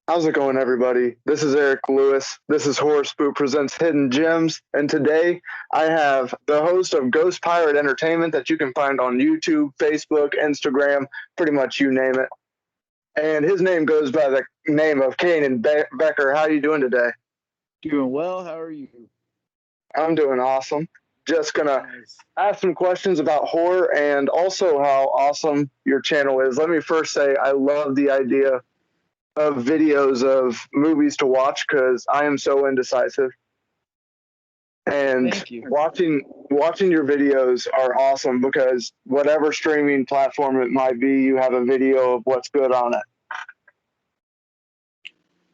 How's it going, everybody? This is Eric Lewis. This is Horror Spoop presents Hidden Gems, and today I have the host of Ghost Pirate Entertainment that you can find on YouTube, Facebook, Instagram, pretty much you name it. And his name goes by the name of Kanan Becker. How are you doing today? Doing well. How are you? I'm doing awesome. Just gonna Nice. ask some questions about horror and also how awesome your channel is. Let me first say I love the idea of videos of movies to watch because I am so indecisive. And Thank you. watching your videos are awesome because whatever streaming platform it might be, you have a video of what's good on it.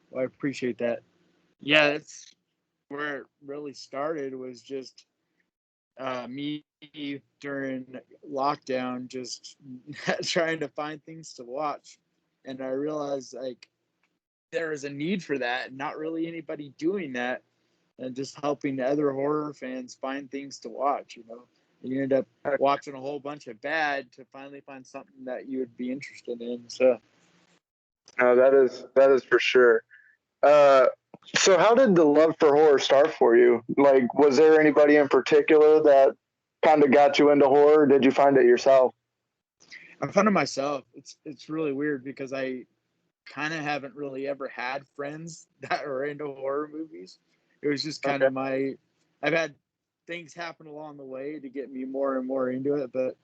Well, I appreciate that. Yeah, that's where it really started. Was just me during lockdown, just trying to find things to watch, and I realized like there is a need for that, and not really anybody doing that, and just helping other horror fans find things to watch. And you end up watching a whole bunch of bad to finally find something that you would be interested in. So. No, that is for sure. Uh, so how did the love for horror start for you? Like, was there anybody in particular that kind of got you into horror? Or did you find it yourself? I found it myself. It's really weird because I kind of haven't really ever had friends that are into horror movies. It was just kind Okay. of I've had things happen along the way to get me more and more into it, but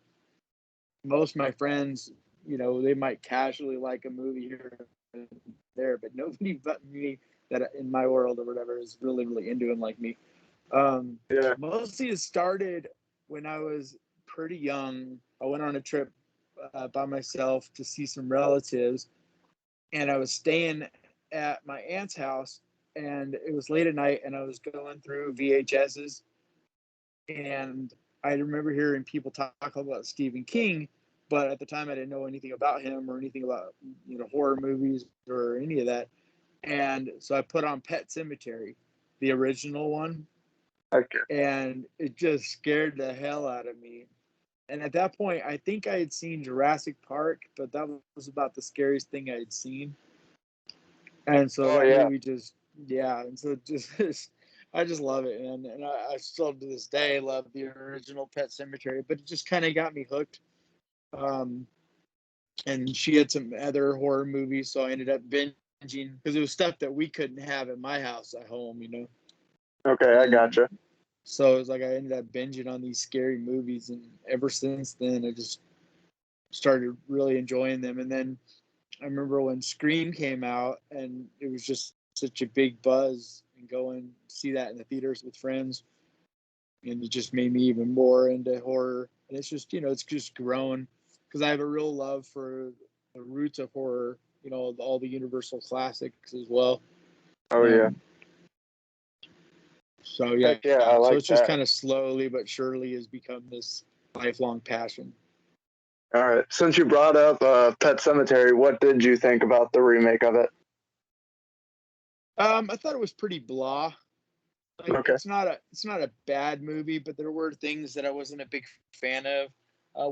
most of my friends, they might casually like a movie here and there, but nobody but me that in my world or whatever is really, really into it like me. Yeah. Mostly it started when I was pretty young. I went on a trip by myself to see some relatives, and I was staying at my aunt's house, and it was late at night, and I was going through VHSs, and I remember hearing people talk about Stephen King, but at the time I didn't know anything about him or anything about horror movies or any of that, and so I put on Pet Sematary, the original one, Okay. and it just scared the hell out of me. And at that point, I think I had seen Jurassic Park, but that was about the scariest thing I had seen. And so Oh that yeah. movie and so just I just love it, and I still to this day love the original Pet Sematary, but it just kind of got me hooked. Um, and she had some other horror movies, so I ended up binging because it was stuff that we couldn't have at my house at home. Okay, I And gotcha. so it was like I ended up binging on these scary movies, and ever since then, I just started really enjoying them. And then I remember when Scream came out, and it was just such a big buzz, and going to see that in the theaters with friends, and it just made me even more into horror. And it's just it's just grown because I have a real love for the roots of horror. All the Universal classics as well. Oh yeah. Um, so yeah, Heck yeah, I so like it's just that. kind of slowly but surely has become this lifelong passion. All right. Since you brought up Pet Cemetery, what did you think about the remake of it? I thought it was pretty blah. Like Okay. it's not a bad movie, but there were things that I wasn't a big fan of.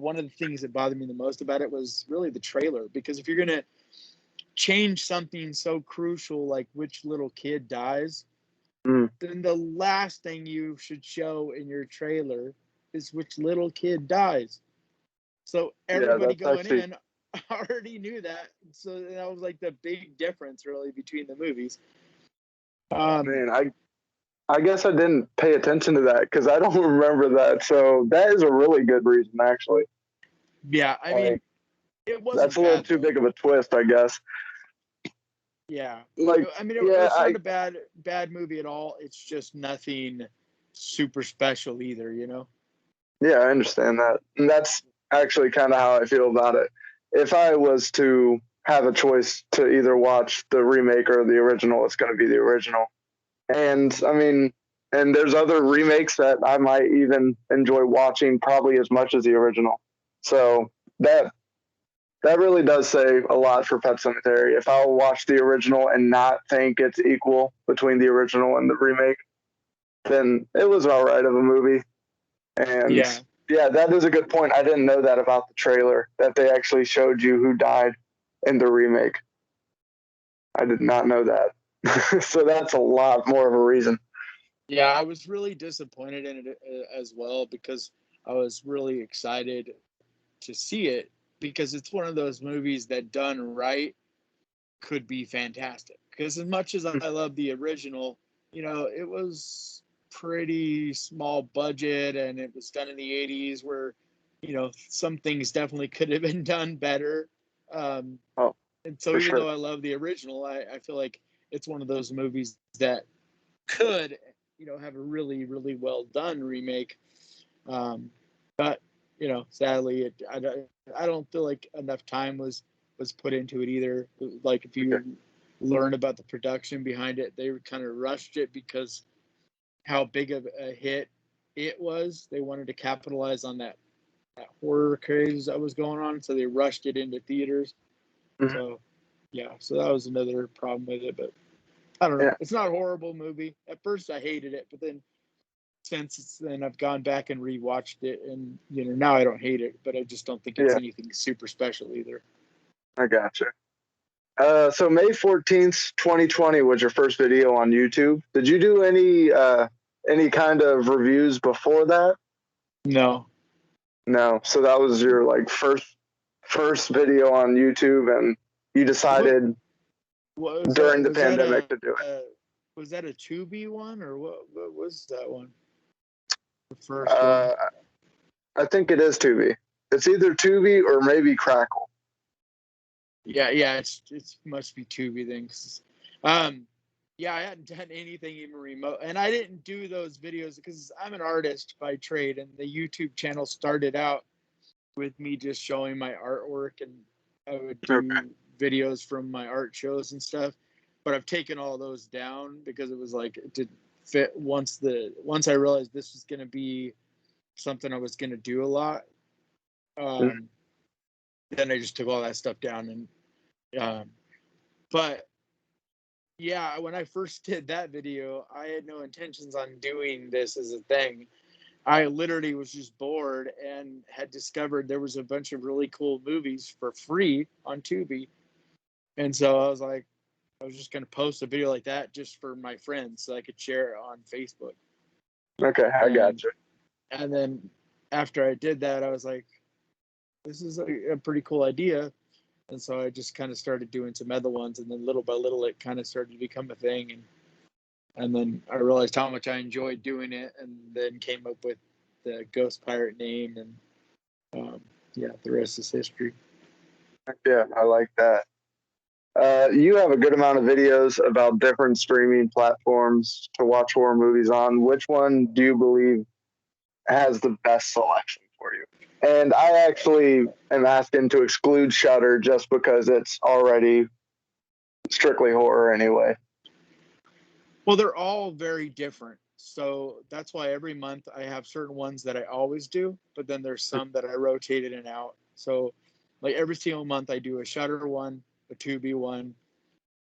One of the things that bothered me the most about it was really the trailer, because if you're gonna change something so crucial like which little kid dies, Mm. then the last thing you should show in your trailer is which little kid dies. So Yeah, everybody that's going actually, in already knew that. So that was like the big difference really between the movies. Um, man, I guess I didn't pay attention to that because I don't remember that. So that is a really good reason, actually. yeah, I mean, Like, it that's wasn't a little bad too though. big of a twist, I guess. Yeah, Like, I mean, yeah, it's not a bad movie at all. It's just nothing super special either. yeah, I understand that. And that's actually kind of how I feel about it. If I was to have a choice to either watch the remake or the original, it's going to be the original. And I mean, and there's other remakes that I might even enjoy watching probably as much as the original. So that that really does say a lot for Pet Cemetery. If I'll watch the original and not think it's equal between the original and the remake, then it was all right of a movie. And Yeah, yeah, that is a good point. I didn't know that about the trailer that they actually showed you who died in the remake. I did not know that. So that's a lot more of a reason. Yeah, I was really disappointed in it as well because I was really excited to see it because it's one of those movies that done right could be fantastic. Because as much as I love the original, it was pretty small budget and it was done in the 80s where, some things definitely could have been done better. Um, Oh, and so for even sure. though I love the original, I feel like it's one of those movies that could, have a really, really well done remake. But sadly, I don't feel like enough time was put into it either. Like if Okay. you learn about the production behind it, they kind of rushed it because how big of a hit it was. They wanted to capitalize on that horror craze that was going on, so they rushed it into theaters. Mhm. So yeah, so that was another problem with it. But I don't know. Yeah. It's not a horrible movie. At first, I hated it, but then then I've gone back and rewatched it, and now I don't hate it, but I just don't think it's Yeah. anything super special either. I gotcha. So May 14th, 2020 was your first video on YouTube. Did you do any kind of reviews before that? No. No. So that was your like first video on YouTube, and you What decided was during that? the pandemic to do it. Was that a Tubi one or what was that one? The first one. Uh, I think it is Tubi. It's either Tubi or maybe Crackle. Yeah, it's must be Tubi then. Um, yeah, I hadn't done anything even remote, and I didn't do those videos because I'm an artist by trade, and the YouTube channel started out with me just showing my artwork, and I would Okay. do videos from my art shows and stuff. But I've taken all those down because it was like it didn't fit once I realized this was going to be something I was going to do a lot. Mhm. Um, then I just took all that stuff down, and but yeah, when I first did that video, I had no intentions on doing this as a thing. I literally was just bored and had discovered there was a bunch of really cool movies for free on Tubi. And so I was like, I was just going to post a video like that just for my friends so I could share it on Facebook. Okay, I And gotcha. and then after I did that, I was like, this is a pretty cool idea. And so I just kind of started doing some other ones, and then little by little, it kind of started to become a thing. And then I realized how much I enjoyed doing it, and then came up with the Ghost Pirate name, and yeah, the rest is history. Yeah, I like that. You have a good amount of videos about different streaming platforms to watch horror movies on. Which one do you believe has the best selection for you? And I actually am asking to exclude Shudder just because it's already strictly horror anyway. Well, they're all very different. So that's why every month I have certain ones that I always do, but then there's some that I rotate in and out. So, like every single month, I do a Shudder one, a Tubi one,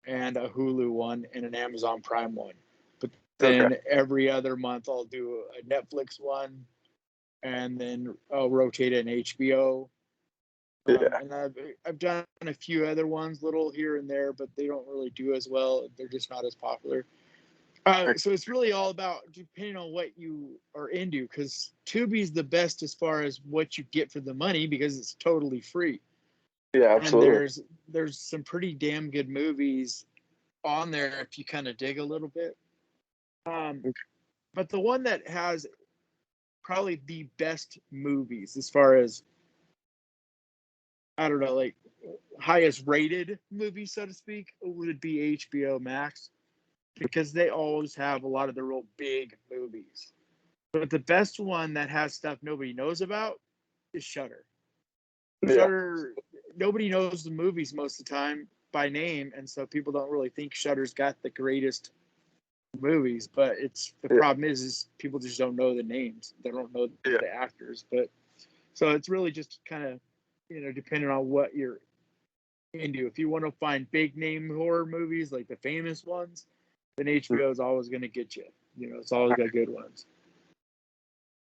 and a Hulu one, and an Amazon Prime one. But Okay. then every other month, I'll do a Netflix one, and then I'll rotate an HBO. Yeah. And I've done a few other ones, little here and there, but they don't really do as well. They're just not as popular. So it's really all about depending on what you are into, because Tubi's the best as far as what you get for the money because it's totally free, Yeah, and absolutely. there's some pretty damn good movies on there if you kind of dig a little bit. But the one that has probably the best movies as far as I don't know, like highest rated movies, so to speak, would be HBO Max because they always have a lot of the real big movies. But the best one that has stuff nobody knows about is Shudder. Yeah. Shudder, nobody knows the movies most of the time by name, and so people don't really think Shudder's got the greatest movies. But it's the Yeah. problem is people just don't know the names. They don't know Yeah. the actors. But so it's really just kind of depending on what you're into. If you want to find big name horror movies like the famous ones, then HBO is always going to get you. It's always got good ones.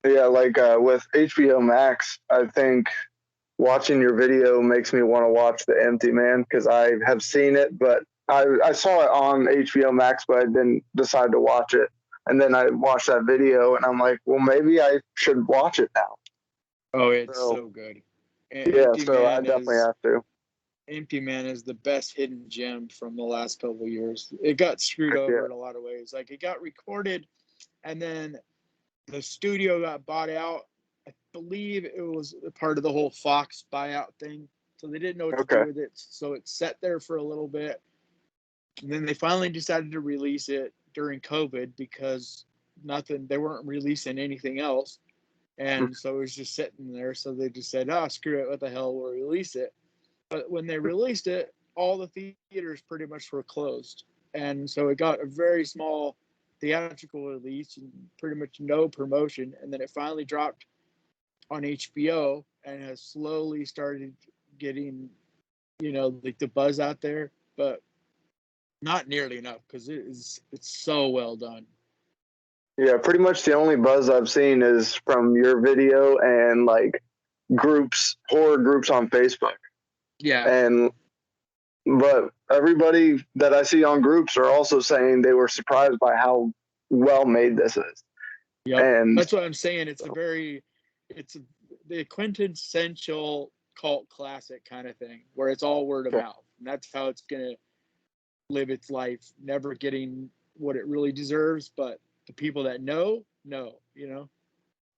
Yeah, like with HBO Max, I think watching your video makes me want to watch The Empty Man because I have seen it, but I saw it on HBO Max, but I didn't decide to watch it. And then I watched that video, and I'm like, well, maybe I should watch it now. Oh, it's So so good. yeah, so I definitely have to. Empty Man is the best hidden gem from the last couple of years. It got screwed Heck yeah. over in a lot of ways. Like it got recorded, and then the studio got bought out. I believe it was a part of the whole Fox buyout thing. So they didn't know what to Okay. do with it. So it sat there for a little bit. And then they finally decided to release it during COVID because they weren't releasing anything else. And so it was just sitting there. So they just said, oh, screw it. What the hell? We'll release it. But when they released it, all the theaters pretty much were closed. And so it got a very small theatrical release and pretty much no promotion. And then it finally dropped on HBO and has slowly started getting, like the buzz out there, but not nearly enough because it's so well done. Yeah, pretty much the only buzz I've seen is from your video and like horror groups on Facebook. Yeah. But everybody that I see on groups are also saying they were surprised by how well made this is. Yep. And That's what I'm saying. It's the quintessential cult classic kind of thing where it's all word of mouth. And that's how it's going to live its life, never getting what it really deserves. But the people that know,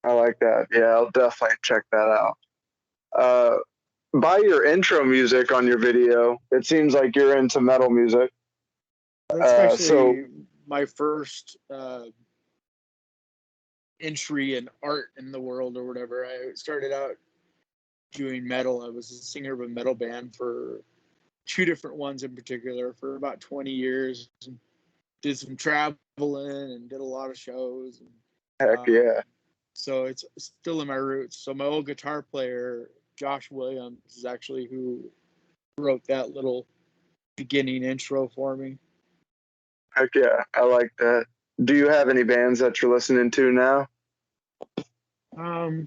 I like that. Yeah, I'll definitely check that out. By your intro music on your video, it seems like you're into metal music. That's actually my first entry in art in the world or whatever. I started out doing metal. I was a singer of a metal band for two different ones in particular for about 20 years. And did some traveling and did a lot of shows. Heck yeah. So it's still in my roots. So my old guitar player, Josh Williams, is actually who wrote that little beginning intro for me. Heck yeah. I like that. Do you have any bands that you're listening to now? I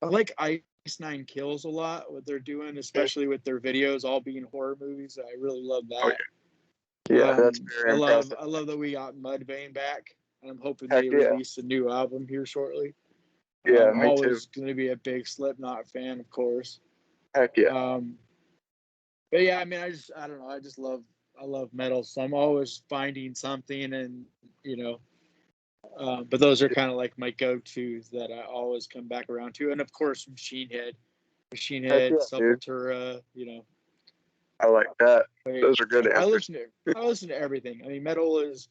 like Ice Nine Kills a lot, what they're doing, especially with their videos all being horror movies. I really love that. Oh, yeah, that's very impressive. I love that we got Mudvayne back. I'm hoping Heck they yeah. release a new album here shortly. Yeah, I'm me always too. going to be a big Slipknot fan, of course. Heck yeah. But yeah, I mean, I don't know. I love metal. So I'm always finding something and, but those are kind of like my go-tos that I always come back around to. And of course, Machine Head, Heck yeah, dude. Sepultura, I like that. Those are good I answers. listen to everything. I mean, metal's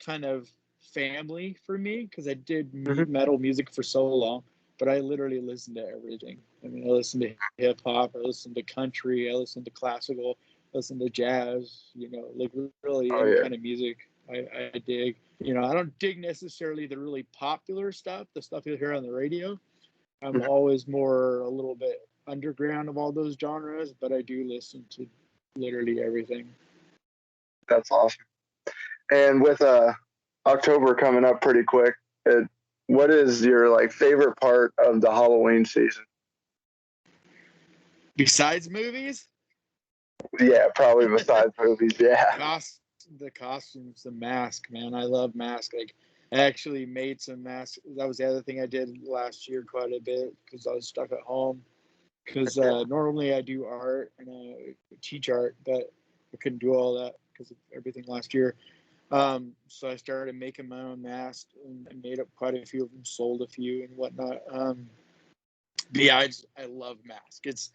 kind of family for me because I did metal music for so long, but I literally listen to everything. I mean, I listen to hip hop, I listen to country, I listen to classical, I listen to jazz, like really any kind of music I dig. I don't dig necessarily the really popular stuff, the stuff you'll hear on the radio. I'm always more a little bit underground of all those genres, but I do listen to literally everything. That's awesome. And with October coming up pretty quick, what is your like favorite part of the Halloween season? Besides movies? Yeah, probably besides movies. Yeah. The costumes, the mask, man. I love mask. Like, I actually made some masks. That was the other thing I did last year quite a bit because I was stuck at home. Because normally I do art and I teach art, but I couldn't do all that because of everything last year. So I started making my own masks and I made up quite a few of them, sold a few and whatnot. But yeah, I love masks. It's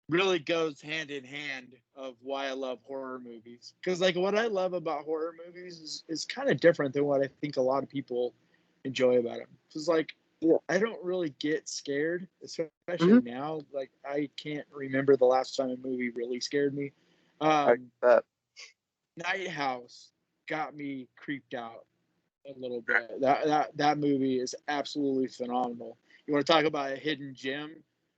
really goes hand in hand of why I love horror movies. Because like what I love about horror movies is kind of different than what I think a lot of people enjoy about them. Because like I don't really get scared, especially now. Like I can't remember the last time a movie really scared me. Night House got me creeped out a little bit. That movie is absolutely phenomenal. You want to talk about a hidden gem?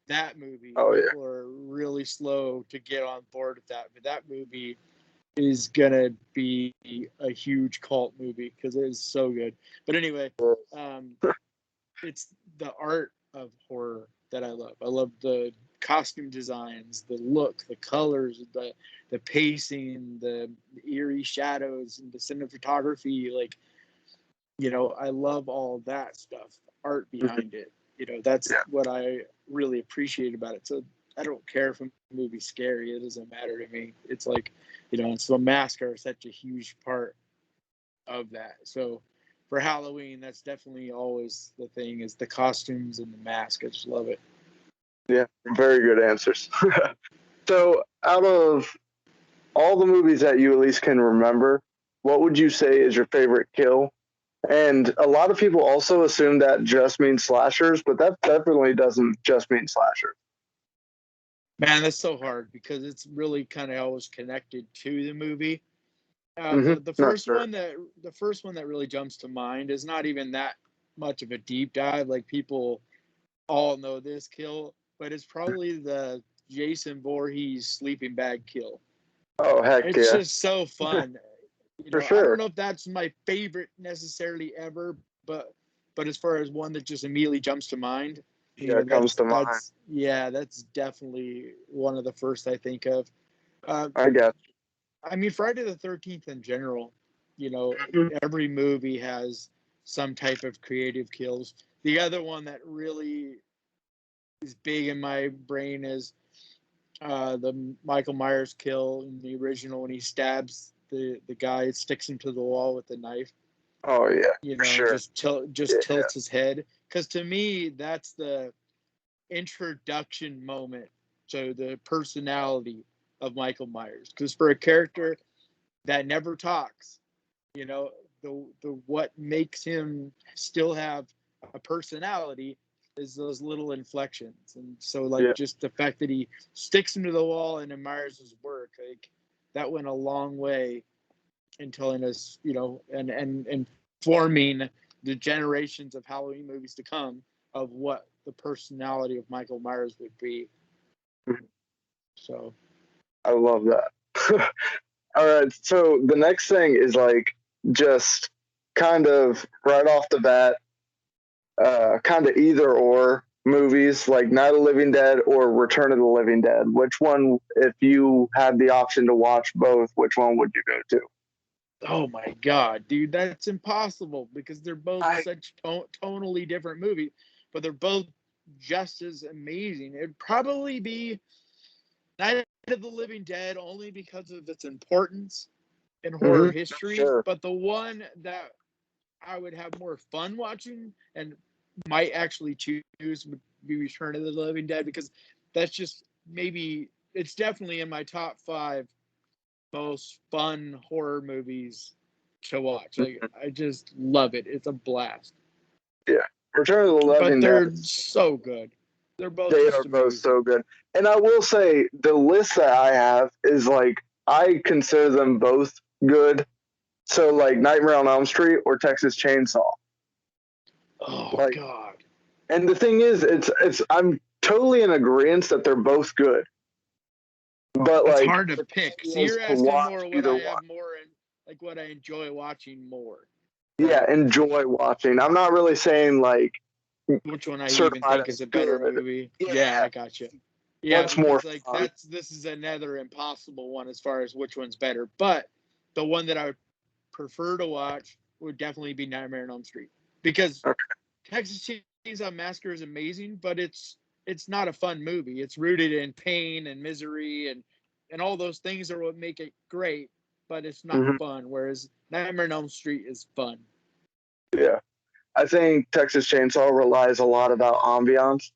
That movie, people are really slow to get on board with that. But that movie is gonna be a huge cult movie because it is so good. But anyway, it's the art of horror that I love. I love the costume designs, the look, the colors, the pacing, the eerie shadows, and the cinematography. Like, I love all that stuff, art behind it. That's Yeah. what I really appreciate about it. So I don't care if a movie's scary. It doesn't matter to me. It's like, it's the mask are such a huge part of that. So for Halloween, that's definitely always the thing, is the costumes and the mask. I just love it. Yeah, very good answers. So, out of all the movies that you at least can remember, what would you say is your favorite kill? And a lot of people also assume that just means slashers, but that definitely doesn't just mean slashers. Man, that's so hard because it's really kind of always connected to the movie. The Not first sure. one that really jumps to mind is not even that much of a deep dive. Like, people all know this kill, but it's probably the Jason Voorhees sleeping bag kill. Oh, heck It's yeah. just so fun. For I don't sure. know if that's my favorite necessarily ever, but as far as one that just immediately jumps to mind, Yeah, it comes to mind. that's definitely one of the first I think of. Uh, I guess. I mean, Friday the 13th in general, Mhm. every movie has some type of creative kills. The other one that really is big in my brain is the Michael Myers kill in the original, when he stabs the guy, sticks him to the wall with the knife. Oh, yeah, for sure. Just Yeah. tilts his head. Because to me, that's the introduction moment to the personality of Michael Myers. Because for a character that never talks, the what makes him still have a personality is those little inflections. And so, like, Yeah. just the fact that he sticks him to the wall and admires his work, like, that went a long way in telling us, and forming the generations of Halloween movies to come, of what the personality of Michael Myers would be. Mhm. So I love that. All right. So the next thing is like just kind of right off the bat, kind of either or movies like Night of the Living Dead or Return of the Living Dead. Which one, if you had the option to watch both, which one would you go to? oh my god, dude, that's impossible because they're both I such tonally different movies, but they're both just as amazing. It'd probably be Night of the Living Dead, only because of its importance in horror history, sure. but the one that I would have more fun watching and might actually choose would be Return of the Living Dead, because that's just, maybe it's definitely in my top 5 most fun horror movies to watch. Like, Mhm. I just love it. It's a blast. Yeah. Return of the But Living Dead they're is so good. They're both they are just both amazing. so good. And I will say the list that I have is like I consider them both good. So like Nightmare on Elm Street or Texas Chainsaw. Oh Like, god. and the thing is, it's I'm totally in agreement that they're both good. But It's like hard to the pick. So question is you're to asking watch more what either I one. have more in, like, what I enjoy watching more. Yeah, enjoy watching. I'm not really saying like Which one I even certified think as is a better good. movie. Yeah, Yeah, I gotcha. Yeah, what's more because, like, fun? this is another impossible one as far as which one's better. But the one that I would prefer to watch would definitely be Nightmare on Elm Street, because Okay. Texas Chainsaw Massacre is amazing, but it's not a fun movie. It's rooted in pain and misery, and all those things are what make it great, but it's not Hmm. fun. Whereas Nightmare on Elm Street is fun. Yeah, I think Texas Chainsaw relies a lot about ambiance,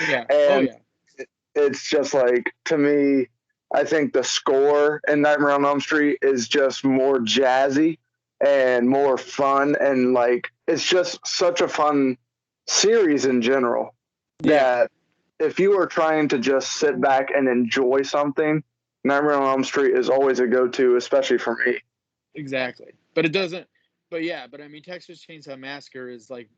Yeah. Oh and yeah. it's just like to me. I think the score in Nightmare on Elm Street is just more jazzy and more fun, and like it's just such a fun series in general Yeah. that if you are trying to just sit back and enjoy something, Nightmare on Elm Street is always a go-to, especially for me. Exactly. But it doesn't. But yeah. But I mean, Texas Chainsaw Massacre is like,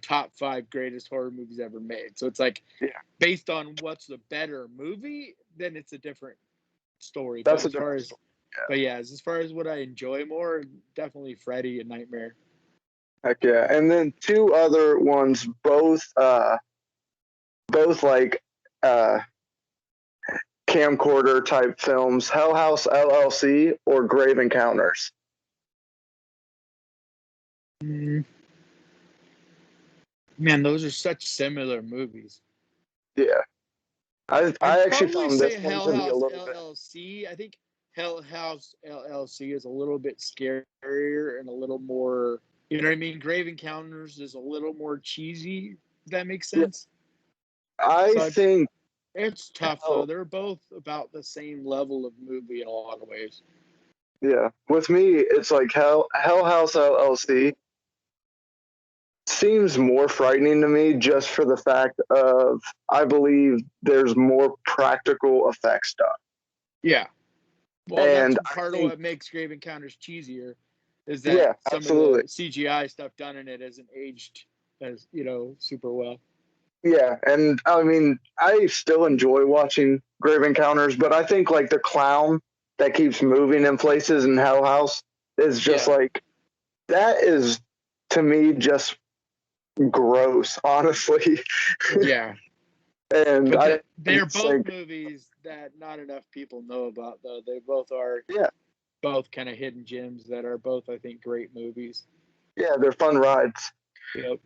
top 5 greatest horror movies ever made. So it's like, Yeah, based on what's the better movie, then it's a different story. that's a different But yeah, as far as what I enjoy more, definitely Freddy and Nightmare. heck yeah. And then two other ones, both like camcorder type films, Hell House LLC or Grave Encounters? Mm, man, those are such similar movies. Yeah. I I'd actually probably found say this one Hell to be a House little bit. LLC. I think Hell House LLC is a little bit scarier and a little more, you know what I mean? Grave Encounters is a little more cheesy, if that makes Yeah, sense. I So think it's tough, though. Hell, They're both about the same level of movie in a lot of ways. yeah. With me, it's like Hell House LLC seems more frightening to me just for the fact of I believe there's more practical effect stuff. Yeah. Well, that's And I part of think, what makes Grave Encounters cheesier is that yeah, some of absolutely. the CGI stuff done in it isn't aged as, super well. Yeah, and I mean, I still enjoy watching Grave Encounters, but I think like the clown that keeps moving in places in Hell House is just Yeah. like that is to me just gross, honestly. Yeah. And But I they're just both think, movies that not enough people know about, though. They both are yeah, both kind of hidden gems that are both, I think, great movies. yeah, they're fun rides. Yep.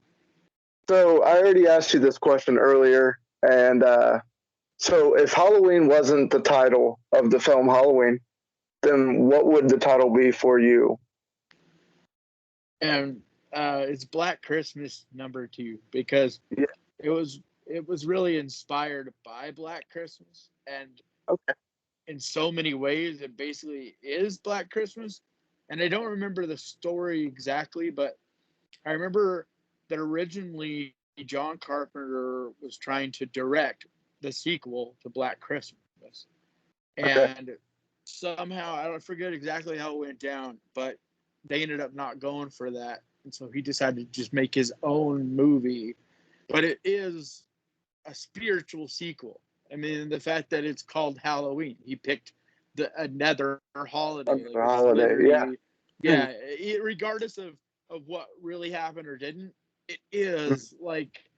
So I already asked you this question earlier, and so if Halloween wasn't the title of the film Halloween, then what would the title be for you? And it's Black Christmas #2 because Yeah, it was really inspired by Black Christmas, and okay, in so many ways it basically is Black Christmas. And I don't remember the story exactly, but I remember that originally John Carpenter was trying to direct the sequel to Black Christmas. okay, And somehow, I don't forget exactly how it went down, but they ended up not going for that. And so he decided to just make his own movie. But it is a spiritual sequel. I mean, the fact that it's called Halloween, he picked another holiday, under like the it's holiday, yeah. literally, yeah, regardless of what really happened or didn't, it is like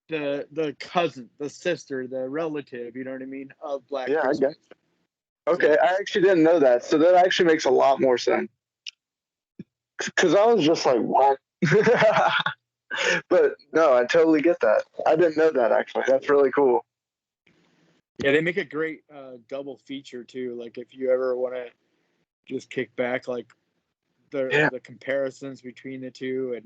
the cousin, the sister, the relative, you know what I mean, of Black Yeah, I Christmas. guess. Okay, So I actually didn't know that, so that actually makes a lot more sense. Because I was just like, what? But no, I totally get that. I didn't know that actually. That's really cool. yeah, they make a great double feature too. Like if you ever want to just kick back, like Yeah. the comparisons between the two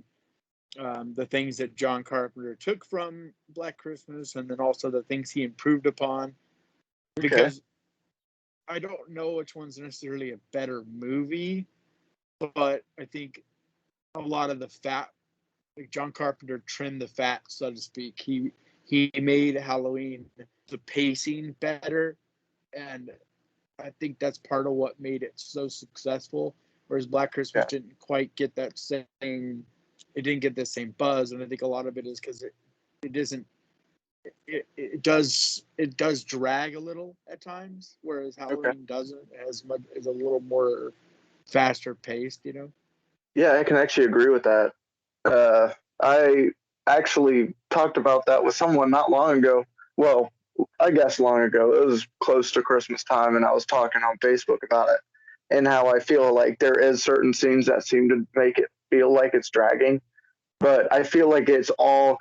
and the things that John Carpenter took from Black Christmas, and then also the things he improved upon. Okay. Because I don't know which one's necessarily a better movie, but I think a lot of the fat, like John Carpenter trimmed the fat, so to speak. He made Halloween the pacing better, and I think that's part of what made it so successful. Whereas Black Christmas Yeah. didn't quite get that same, it didn't get the same buzz, and I think a lot of it is because it isn't, it does drag a little at times, whereas Okay. Halloween doesn't. It has much, is a little more faster paced. Yeah, I can actually agree with that. I actually talked about that with someone not long ago. Well, I guess long ago. It was close to Christmas time, and I was talking on Facebook about it and how I feel like there is certain scenes that seem to make it feel like it's dragging, but I feel like it's all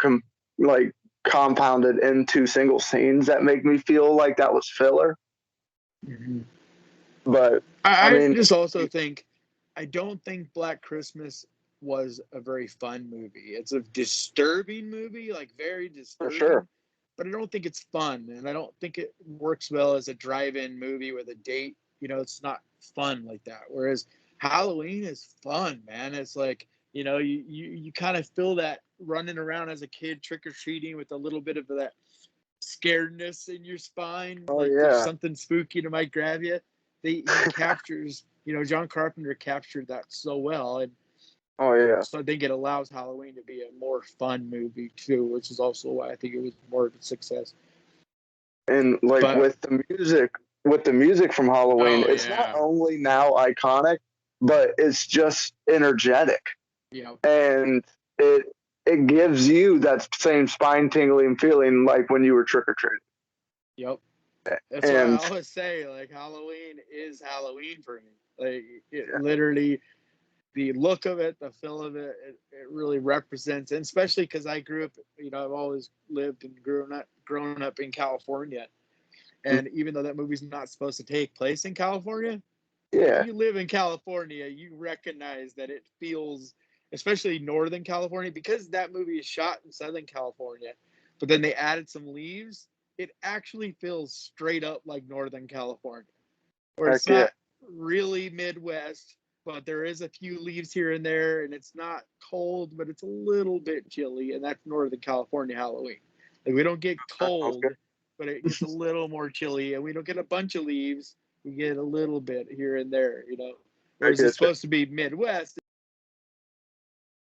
like compounded into single scenes that make me feel like that was filler. Mm-hmm. But I I mean, just also think I don't think Black Christmas was a very fun movie. It's a disturbing movie, like very for sure. disturbing, but I don't think it's fun, and I don't think it works well as a drive-in movie with a date. It's not fun like that. Whereas Halloween is fun, man. It's like you kind of feel that running around as a kid trick or treating with a little bit of that scaredness in your spine, Oh like there's yeah. something spooky that might grab you. He captures, John Carpenter captured that so well, and Oh yeah. so I think it allows Halloween to be a more fun movie too, which is also why I think it was more of a success. And like But with the music from Halloween, oh it's not yeah, only now iconic, but it's just energetic, yeah, and it it gives you that same spine tingling feeling like when you were trick or treating. yep. That's why I And always say, like, Halloween is Halloween for me. Like, it yeah, literally, the look of it, the feel of it, it really represents, and especially because I grew up, I've always lived and grown up in California. And even though that movie's not supposed to take place in California, if yeah, you live in California, you recognize that it feels, especially Northern California, because that movie is shot in Southern California, but then they added some leaves. It actually feels straight up like Northern California, where heck it's yeah, not really Midwest, but there is a few leaves here and there, and it's not cold, but it's a little bit chilly, and that's Northern California Halloween. Like, we don't get that sounds cold, good. but it gets a little more chilly, and we don't get a bunch of leaves. We get a little bit here and there. I Whereas it's get you. supposed to be Midwest,